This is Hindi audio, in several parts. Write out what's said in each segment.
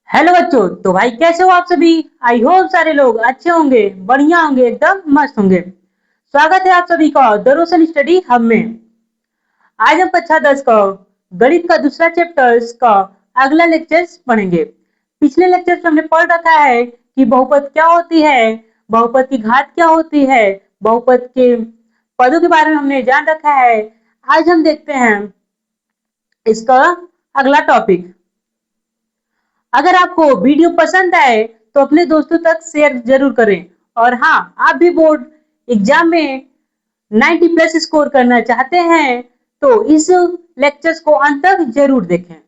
हेलो बच्चों। तो भाई कैसे हो आप सभी। आई होप सारे लोग अच्छे होंगे, बढ़िया होंगे, एकदम मस्त होंगे। स्वागत है आप सभी का द रोशन स्टडी हब में। आज हम कक्षा 10 का गणित का दूसरा चैप्टर का अगला लेक्चर पढ़ेंगे। पिछले लेक्चर में हमने पढ़ रखा है कि बहुपद क्या होती है, बहुपद की घात क्या होती है, बहुपद के पदों के बारे में हमने जान रखा है। आज हम देखते हैं इसका अगला टॉपिक। अगर आपको वीडियो पसंद आए तो अपने दोस्तों तक शेयर जरूर करें। और हाँ, आप भी बोर्ड एग्जाम में 90 प्लस स्कोर करना चाहते हैं तो इस लेक्चर्स को अंत तक जरूर देखें।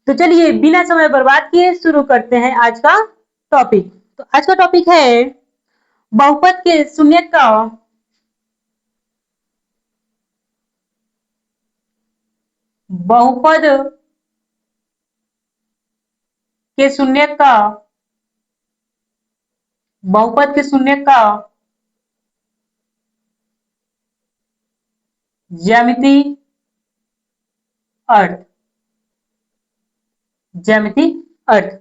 तो चलिए बिना समय बर्बाद किए शुरू करते हैं आज का टॉपिक। तो आज का टॉपिक है बहुपद के शून्य का बहुपद के शून्य का बहुपद के शून्य का ज्यामिति अर्थ। ज्यामिति अर्थ।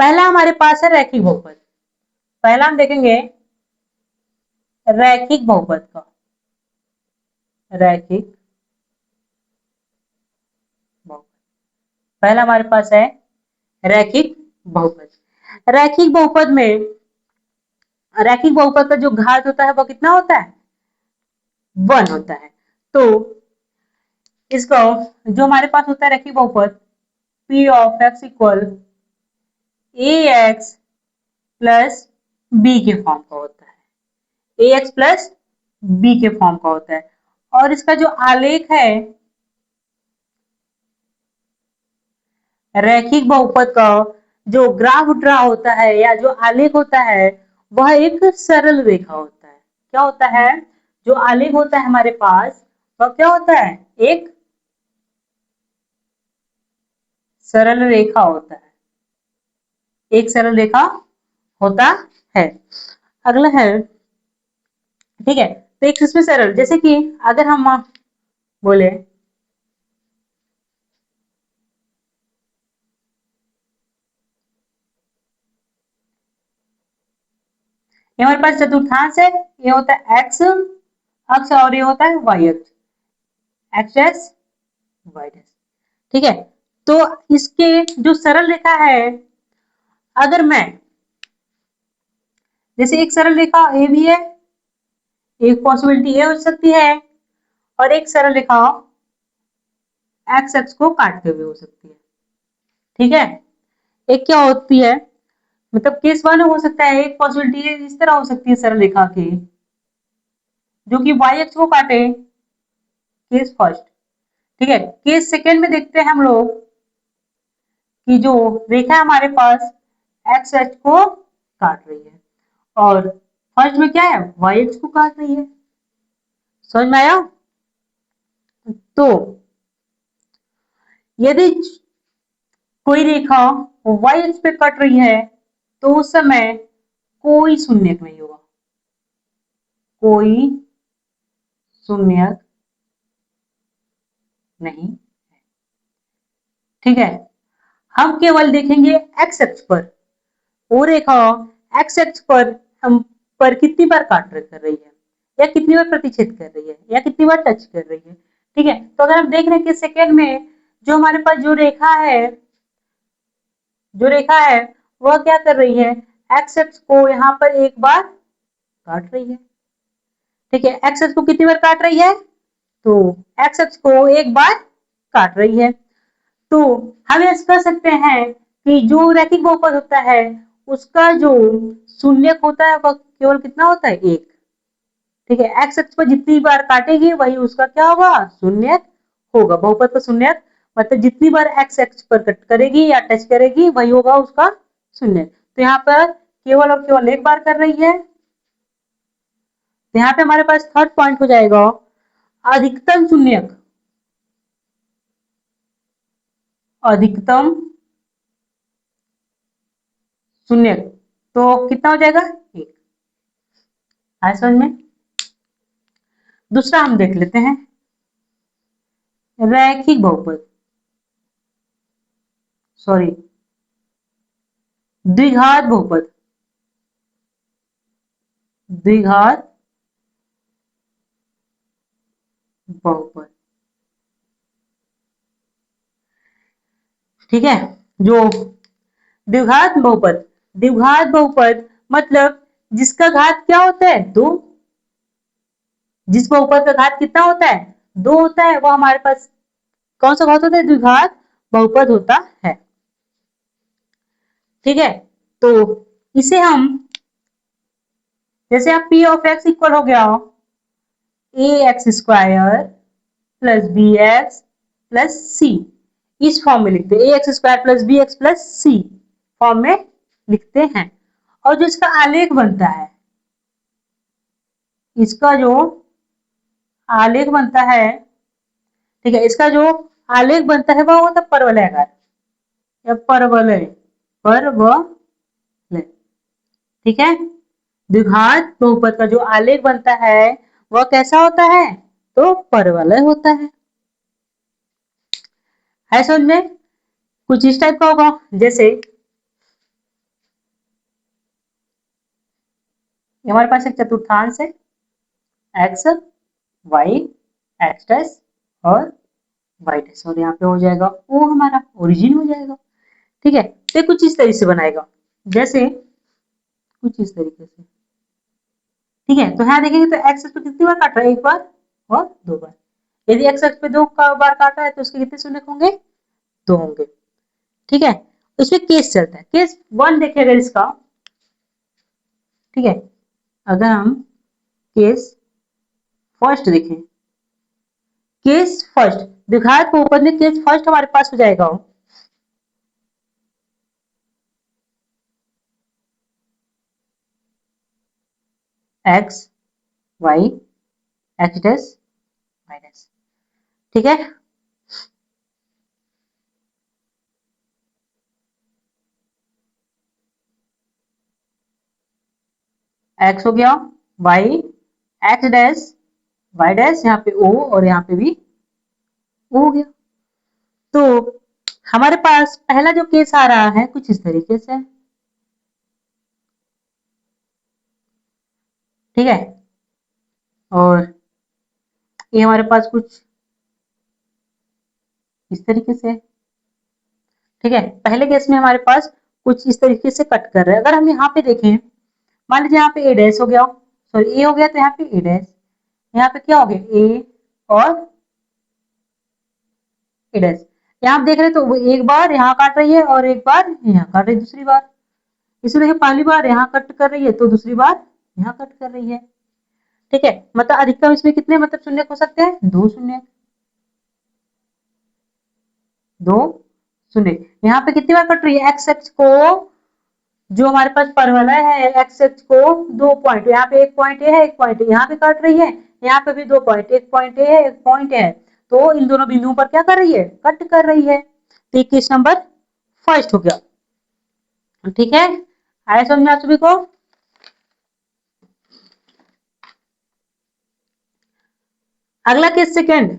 पहला हमारे पास है रैखिक बहुपद। पहला हम देखेंगे रैखिक बहुपद का। रैखिक बहुपद पहला हमारे पास है रैखिक बहुपद। रैखिक बहुपद में रैखिक बहुपद का जो घात होता है वो कितना होता है, 1 होता है। तो इसका जो हमारे पास होता है रैखिक बहुपद p of x equal ax plus b के फॉर्म का होता है। ax प्लस b के फॉर्म का होता है। और इसका जो आलेख है रैखिक बहुपद का, जो ग्राफ ड्रा होता है या जो आलेख होता है वह एक सरल रेखा होता है। क्या होता है, जो आलेख होता है हमारे पास वह क्या होता है, एक सरल रेखा होता है। एक सरल रेखा होता है। अगला है, ठीक है। तो एक इसमें सरल, जैसे कि अगर हम बोले ये हमारे पास चतुर्थांश है, ये होता है एक्स अक्ष और ये होता है वाई अक्ष, एक्स डैश वाई डैश। ठीक है। तो इसके जो सरल रेखा है, अगर मैं जैसे एक सरल रेखा ए भी है, एक पॉसिबिलिटी ये हो सकती है, और एक सरल रेखा एक्स अक्ष को काटते हुए हो सकती है। ठीक है। एक क्या होती है, मतलब केस वन हो सकता है, एक पॉसिबिलिटी इस तरह हो सकती है सरल रेखा की जो कि वाई अक्ष को काटे, केस फर्स्ट। ठीक है। केस सेकेंड में देखते हैं हम लोग कि जो रेखा है हमारे पास एक्स अक्ष को काट रही है, और फर्स्ट में क्या है, वाई अक्ष को काट रही है। समझ में आया। तो यदि कोई रेखा वाई अक्ष पे कट रही है तो उस समय कोई शून्यक नहीं होगा, कोई शून्यक नहीं। ठीक है। हम केवल देखेंगे एक्स अक्ष पर, वो रेखा एक्स अक्ष पर हम पर कितनी बार काट कर रही है, या कितनी बार प्रतिच्छेद कर रही है, या कितनी बार टच कर रही है। ठीक है। तो अगर हम देख रहे हैं कि सेकेंड में जो हमारे पास जो रेखा है वह क्या कर रही है, एक्स अक्ष को यहाँ पर एक बार काट रही है। ठीक है। एक्स अक्ष को कितनी बार काट रही है, तो एक्स अक्ष को एक बार काट रही है। तो हम यह कह सकते हैं कि जो रैखिक बहुपद होता है उसका जो शून्यक होता है वह केवल कितना होता है, एक। ठीक है। एक्स अक्ष पर जितनी बार काटेगी वही उसका क्या होगा, शून्यक होगा। बहुपद का शून्यक मतलब जितनी बार एक्स अक्ष पर कट करेगी या टच करेगी वही होगा उसका शून्यक। तो यहाँ पर केवल और केवल एक बार कर रही है। तो यहाँ पे हमारे पास थर्ड पॉइंट हो जाएगा अधिकतम शून्यक। अधिकतम शून्यक तो कितना हो जाएगा, एक। आया समझ में। दूसरा हम देख लेते हैं, रैखिक बहुपद, सॉरी, द्विघात बहुपद, द्विघात बहुपद। ठीक है, जो द्विघात बहुपद, द्विघात बहुपद मतलब जिसका घात क्या होता है, दो। जिस बहुपद का घात कितना होता है, दो होता है, वो हमारे पास कौन सा घात होता है, द्विघात बहुपद होता है। ठीक है, तो इसे हम, जैसे आप पी ऑफ एक्स इक्वल हो गया A X square plus B X plus C, इस फॉर्म में लिखते हैं, A X square plus B X plus C form में लिखते हैं। और जो इसका आलेख बनता है, इसका जो आलेख बनता है, ठीक है, इसका जो आलेख बनता है वह होता है परवलयाकार या परवलय, परवलय। ठीक है, द्विघात बहुपद का जो आलेख बनता है वह कैसा होता है, तो परवलय होता है समझ में। कुछ इस टाइप का होगा, जैसे हमारे पास एक चतुर्थांश है, एक्स वाई एक्स डैश और वाई डैश, और यहाँ पे हो जाएगा वो हमारा ओरिजिन हो जाएगा। ठीक है, तो कुछ इस तरीके से बनाएगा, जैसे कुछ इस तरीके से। ठीक है, तो यहाँ देखेंगे तो एक्स पे कितनी बार काट रहा है, एक बार और दो बार। यदि एक्स पे दो बार काटा है तो उसके कितने शून्य होंगे, दो होंगे। ठीक है, उसमें केस चलता है, केस वन देखेगा इसका। ठीक है, अगर हम केस फर्स्ट देखें, केस फर्स्ट द्विघात बहुपद में केस फर्स्ट हमारे पास हो जाएगा X Y X dash Y dash. ठीक है, एक्स हो गया, Y X dash Y dash, यहाँ पे ओ और यहाँ पे भी ओ हो गया। तो हमारे पास पहला जो केस आ रहा है कुछ इस तरीके से, ठीक है, और ये हमारे पास कुछ इस तरीके से। ठीक है, पहले केस में हमारे पास कुछ इस तरीके से कट कर रहे हैं। अगर हम यहाँ पे देखें, मान लीजिए यहाँ पे ए डैश हो गया, सॉरी ए हो गया, तो यहाँ पे ए डैश, यहाँ पे क्या हो गया ए और ए डैश। यहाँ आप देख रहे हैं तो वो एक बार यहाँ काट रही है और एक बार यहाँ काट रही है, दूसरी बार। इसमें देखिए पहली बार यहाँ कट कर रही है तो दूसरी बार यहाँ कट कर रही है। ठीक है, मतलब अधिकतम इसमें कितने मतलब शून्य हो सकते हैं, दो शून्य, दो शून्य। यहाँ पे कितनी बार कट रही है, एक्स एक्स को, जो हमारे पास परवलय है एक्स एक्स को दो पॉइंट, यहाँ पे एक पॉइंट ए है एक पॉइंट यहाँ पे काट रही है, यहाँ पे भी दो पॉइंट, एक पॉइंट ए है एक पॉइंट है, तो इन दोनों बिंदुओं पर क्या कर रही है, कट कर रही है। तो केस नंबर फर्स्ट हो गया। ठीक है, आया समझ में आप सभी को। अगला केस सेकेंड,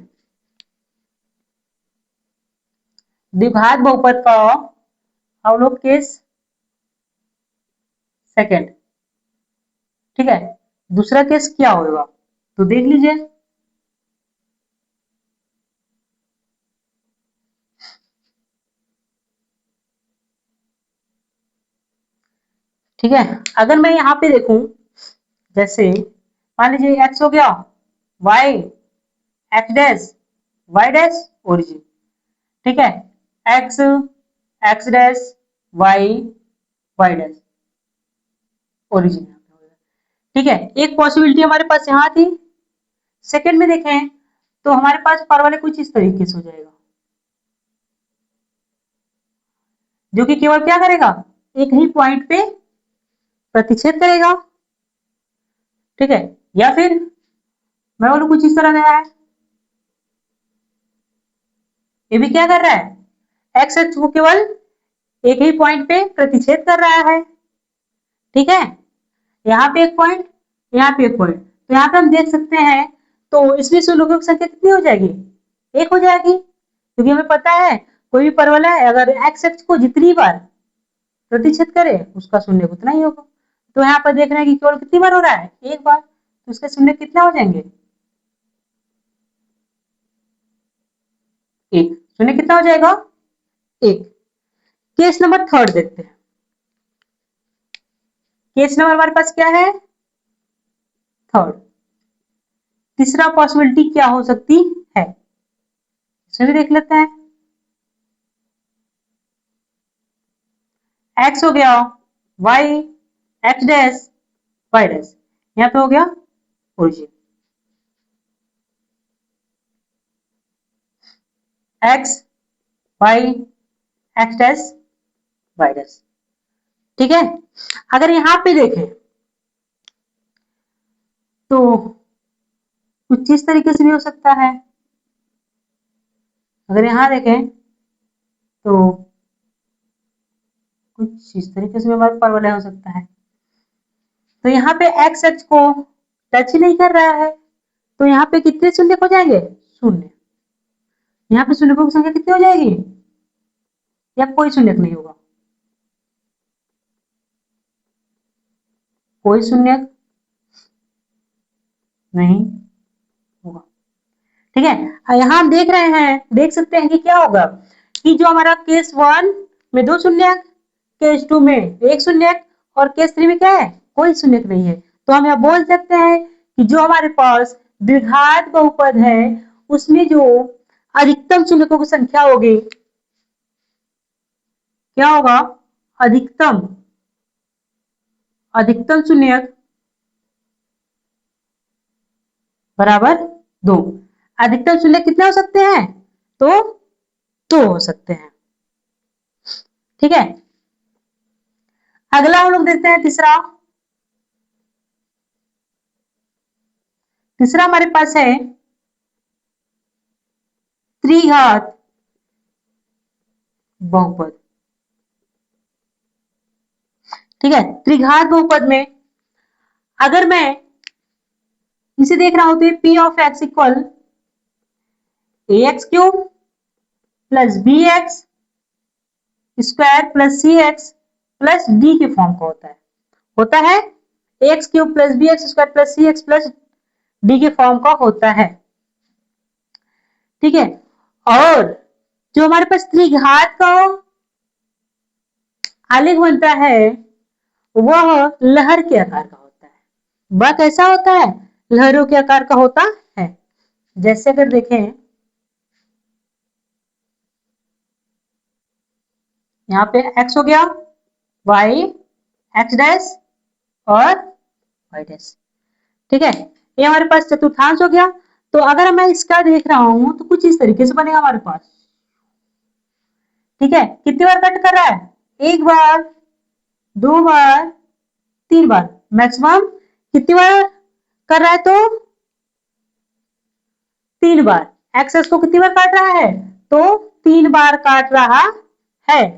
द्विघात बहुपद का हम लोग केस सेकेंड। ठीक है, दूसरा केस क्या होगा तो देख लीजिए। ठीक है, अगर मैं यहाँ पे देखूं, जैसे मान लीजिए एक्स हो गया, Y X dash Y dash origin. ठीक है, X X dash Y Y dash origin. ठीक है, एक पॉसिबिलिटी हमारे पास यहाँ थी। सेकंड में देखें तो हमारे पास परवलय कुछ इस तरीके से हो जाएगा, जो कि केवल क्या करेगा, एक ही पॉइंट पे प्रतिच्छेद करेगा। ठीक है, या फिर मैं बोलूं कुछ इस तरह गया है, ये भी क्या कर रहा है, एक्स एक्स को केवल एक ही पॉइंट पे प्रतिच्छेद कर रहा है। ठीक है, यहाँ पे एक पॉइंट, यहाँ पे एक पॉइंट, तो यहाँ पे हम देख सकते हैं, तो इसमें शुल्कों की संख्या कितनी हो जाएगी, 1 हो जाएगी, क्योंकि हमें पता है कोई भी परवल है अगर एक्स एक्स को जितनी बार प्रतिच्छेद करे उसका शून्य उतना ही होगा। तो यहाँ पर देख रहे हैं कि केवल कितनी बार हो रहा है, 1 बार, तो उसके शून्य कितना हो जाएंगे, 1। शून्य कितना हो जाएगा, 1। केस नंबर 3 देखते हैं। केस नंबर हमारे पास क्या है, 3। तीसरा पॉसिबिलिटी क्या हो सकती है, इसमें भी देख लेते हैं। एक्स हो गया, Y, X dash, Y dash, यहाँ पे हो गया origin, X Y X dash Y dash. ठीक है, अगर यहाँ पे देखें तो कुछ इस तरीके से भी हो सकता है। अगर यहाँ देखें तो कुछ इस तरीके से भी हमारा परवलय हो सकता है। तो यहाँ पे एक्स एक्स को टच ही नहीं कर रहा है, तो यहाँ पे कितने शून्य हो जाएंगे, शून्य। यहाँ पे शून्य की संख्या कितनी हो जाएगी, या कोई शून्य नहीं होगा, कोई शून्य नहीं होगा। ठीक है, यहाँ हम देख रहे हैं, देख सकते हैं कि क्या होगा कि जो हमारा केस 1 में 2 शून्य, केस 2 में 1 शून्य और केस 3 में क्या है, कोई शून्य नहीं है। तो हम यह बोल सकते हैं कि जो हमारे पास द्विघात बहुपद है उसमें जो अधिकतम शून्यकों की संख्या होगी, क्या होगा, अधिकतम अधिकतम शून्यक बराबर 2। अधिकतम शून्य कितने हो सकते हैं, तो 2 हो सकते हैं। ठीक है, अगला हम लोग देखते हैं तीसरा। तीसरा हमारे पास है त्रिघात बहुपद। ठीक है, त्रिघात बहुपद में अगर मैं इसे देख रहा हूं तो P of X equal A X cube plus B X square plus C X plus D के फॉर्म का होता है X cube plus B X square plus C X plus D के फॉर्म का होता है। ठीक है, और जो हमारे पास त्रिघात का आलेख बनता है वह लहर के आकार का होता है। वह कैसा होता है, लहरों के आकार का होता है। जैसे अगर देखें यहाँ पे x हो गया, y x डैश और y डैश। ठीक है, ये हमारे पास चतुर्थांश हो गया। तो अगर मैं इसका देख रहा हूं तो कुछ इस तरीके से बनेगा हमारे पास। ठीक है, कितनी बार कट कर रहा है, 1 बार, 2 बार, 3 बार, मैक्सिमम कितनी बार कर रहा है, तो 3 बार। एक्सेस को कितनी बार काट रहा है, तो 3 बार काट रहा है।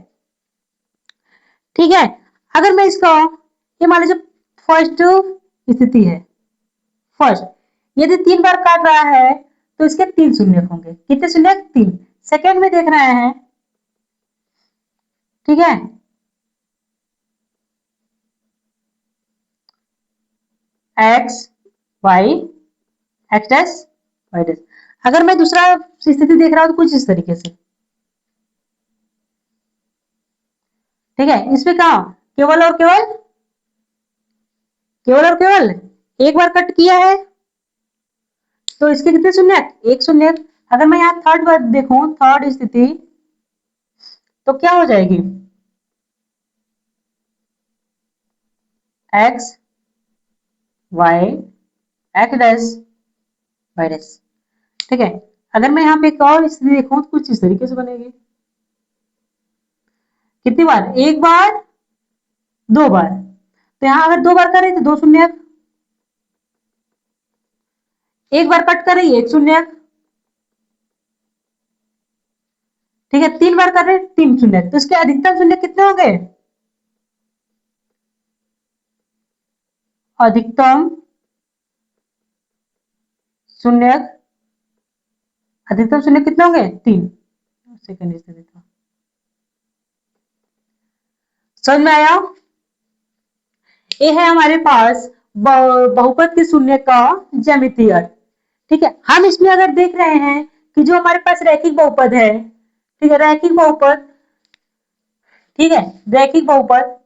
ठीक है, अगर मैं इसका ये मान लीजिए फर्स्ट स्थिति है, फर्स्ट, यदि 3 बार काट रहा है तो इसके 3 शून्य होंगे, कितने शून्य, 3। सेकेंड में देख रहे हैं, ठीक है, X Y X dash Y dash. अगर मैं दूसरा स्थिति देख रहा हूं तो कुछ इस तरीके से। ठीक है, इसमें कहा केवल और केवल, केवल और केवल 1 बार कट किया है तो इसके कितने शून्य, 1 शून्य। अगर मैं यहाँ थर्ड बार देखूं, थर्ड स्थिति, तो क्या हो जाएगी, X Y X dash Y dash. ठीक है, अगर मैं यहाँ पे एक और स्थिति देखूं तो कुछ इस तरीके से बनेगी। कितनी बार, 1 बार, 2 बार। तो यहाँ अगर 2 बार कर रही तो 2 शून्य, 1 बार कट कर रही है 1 शून्य। ठीक है, 3 बार कर रहे हैं 3 शून्य, तो इसके अधिकतम शून्य कितने होंगे, अधिकतम शून्य अधिकतम शून्य कितने होंगे? 3। सेकंड इससे देता हूं, समझ में आया? ये है हमारे पास बहुपद के शून्य का ज्यामितीय अर्थ। ठीक है, हम इसमें अगर देख रहे हैं कि जो हमारे पास रैखिक बहुपद है, ठीक है, रैखिक बहुपद, ठीक है, रैखिक बहुपद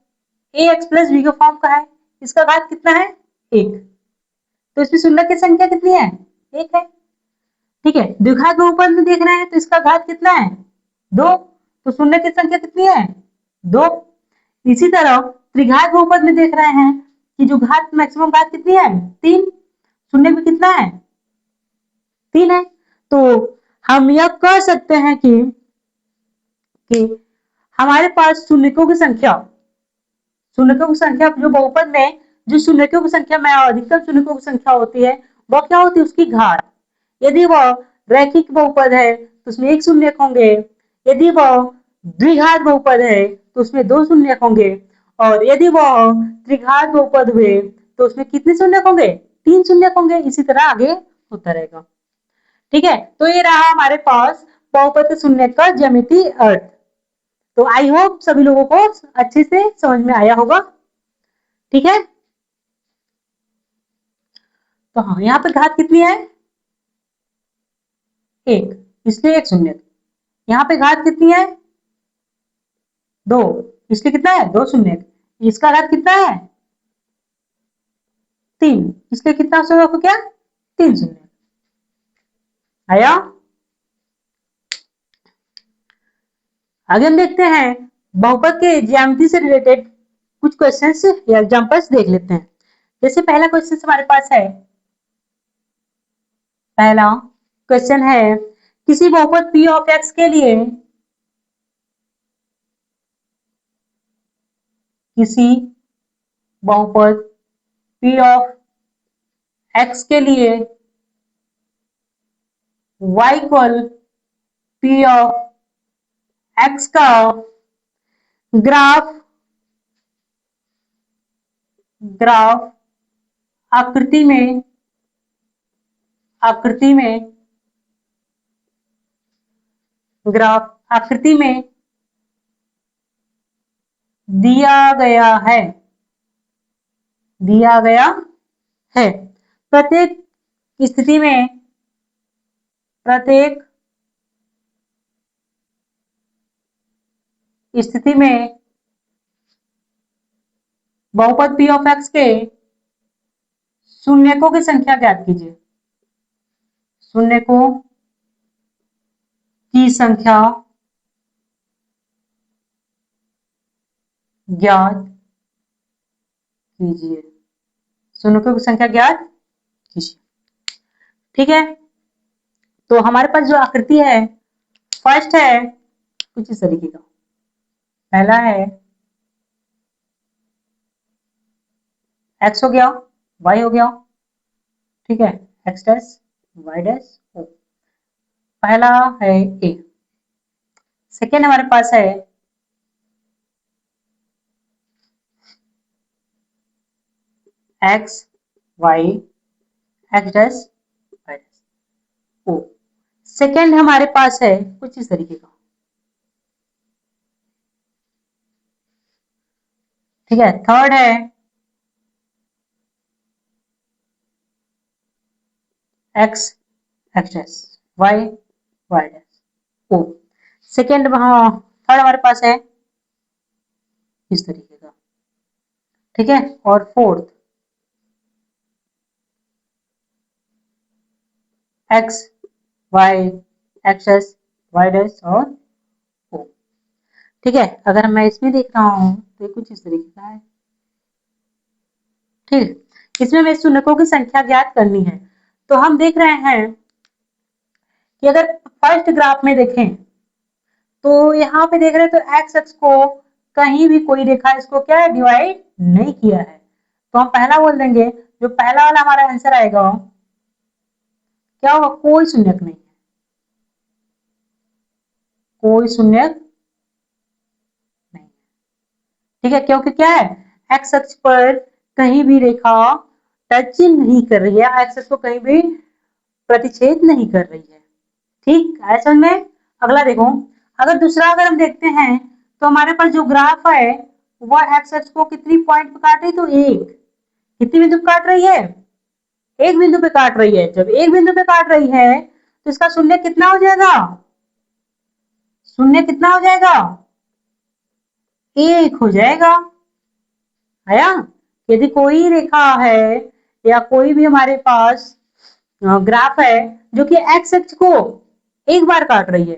ए एक्स प्लस बी के फॉर्म का है, इसका घात कितना है? 1। तो इसमें शून्य की संख्या कितनी है? 1 है। ठीक है, द्विघात बहुपद में देख रहे हैं तो इसका घात कितना है? 2। तो शून्य की संख्या कितनी है? 2। इसी तरह त्रिघात बहुपद में देख रहे हैं कि जो घात मैक्सिमम घात कितनी है? 3। शून्य में कितना है? 3 है। तो हम यह कह सकते हैं कि हमारे पास शून्यकों की संख्या, शून्यकों की संख्या जो बहुपद में जो शून्यकों की संख्या में अधिकतम शून्यकों की संख्या होती है वह क्या होती है? उसकी घात। यदि वह रैखिक बहुपद है तो उसमें 1 शून्यक होंगे, यदि वह द्विघात बहुपद है तो उसमें 2 शून्यक होंगे, और यदि वह त्रिघात बहुपद हुए तो उसमें कितने शून्यक होंगे? 3 शून्यक होंगे। इसी तरह आगे होता रहेगा। ठीक है, तो ये रहा हमारे पास बहुपद शून्य का ज्यामितीय अर्थ। तो आई होप सभी लोगों को अच्छे से समझ में आया होगा। ठीक है, तो हाँ, यहाँ पे घात कितनी है? 1, इसलिए 1 शून्य। यहाँ पे घात कितनी है? 2, इसलिए कितना है? 2 शून्य। इसका घात कितना है? 3, इसलिए कितना शून्य हो गया? 3 शून्य। आया? आगे हम देखते हैं बहुपद के ज्यामिति से रिलेटेड कुछ क्वेश्चंस या एग्जांपल्स देख लेते हैं। जैसे पहला क्वेश्चन हमारे पास है, पहला क्वेश्चन है किसी बहुपद p ऑफ x के लिए, किसी बहुपद p ऑफ x के लिए y equal p of x का ग्राफ आकृति में ग्राफ आकृति में दिया गया है प्रत्येक स्थिति में बहुपद p ऑफ x के शून्यकों की संख्या ज्ञात कीजिए। शून्यकों की संख्या ज्ञात कीजिए। शून्यकों की संख्या ज्ञात कीजिए। ठीक है, तो हमारे पास जो आकृति है, फर्स्ट है कुछ इस तरीके का। पहला है x हो गया, y हो गया, ठीक है, x dash y dash o। पहला है a। सेकेंड हमारे पास है x y x dash y dash o। Second हमारे पास है कुछ इस तरीके का। ठीक है, थर्ड है x x dash y y dash o। Second वहां थर्ड हमारे पास है इस तरीके का। ठीक है, और fourth x y x dash y dash और o। ठीक है, अगर मैं इसमें देख रहा हूं तो ये कुछ इस तरीके का है। ठीक, इसमें हमें शून्यकों की संख्या ज्ञात करनी है। तो हम देख रहे हैं कि अगर फर्स्ट ग्राफ में देखें तो यहाँ पे देख रहे हैं तो एक्स अक्ष को कहीं भी कोई रेखा इसको क्या है? डिवाइड नहीं किया है। तो हम पहला बोल देंगे, जो पहला वाला हमारा आंसर आएगा क्या होगा? कोई शून्यक नहीं है, कोई शून्यक नहीं है। ठीक है, क्योंकि क्या है? एक्स अक्ष पर कहीं भी रेखा टच नहीं कर रही है, एक्स अक्ष को कहीं भी प्रतिच्छेद नहीं कर रही है। ठीक है समझ में। अगला देखो, अगर दूसरा अगर हम देखते हैं तो हमारे पास जो ग्राफ है वह एक्स एक्स को कितनी पॉइंट पे काट रही, तो एक, कितनी बिंदु पे काट रही है, एक बिंदु पे काट रही है। जब एक बिंदु पे काट रही है तो इसका शून्य कितना हो जाएगा, शून्य कितना हो जाएगा, एक हो जाएगा। आया। यदि कोई रेखा है या कोई भी हमारे पास ग्राफ है जो कि एक्स एक्स को एक बार काट रही है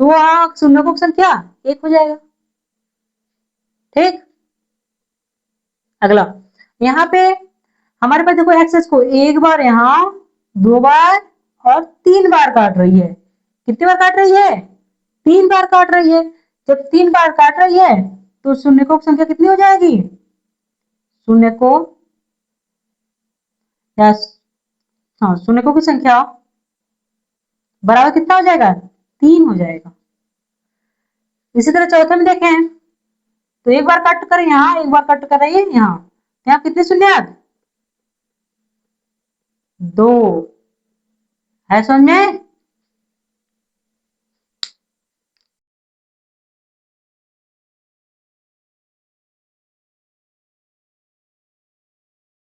तो वहां शून्य को संख्या एक हो जाएगा। ठीक। अगला, यहाँ पे हमारे पास देखो एक्स एक्स को एक बार, यहाँ दो बार और तीन बार काट रही है। कितनी बार काट रही है, तीन बार काट रही है। जब तीन बार काट रही है तो शून्य को संख्या कितनी हो जाएगी, शून्य को या हाँ शून्य को की संख्या बराबर कितना हो जाएगा, तीन हो जाएगा। इसी तरह चौथे में देखें तो एक बार कट कर यहाँ, एक बार कट कर रही है यहाँ कितने शून्य दो है समझ में।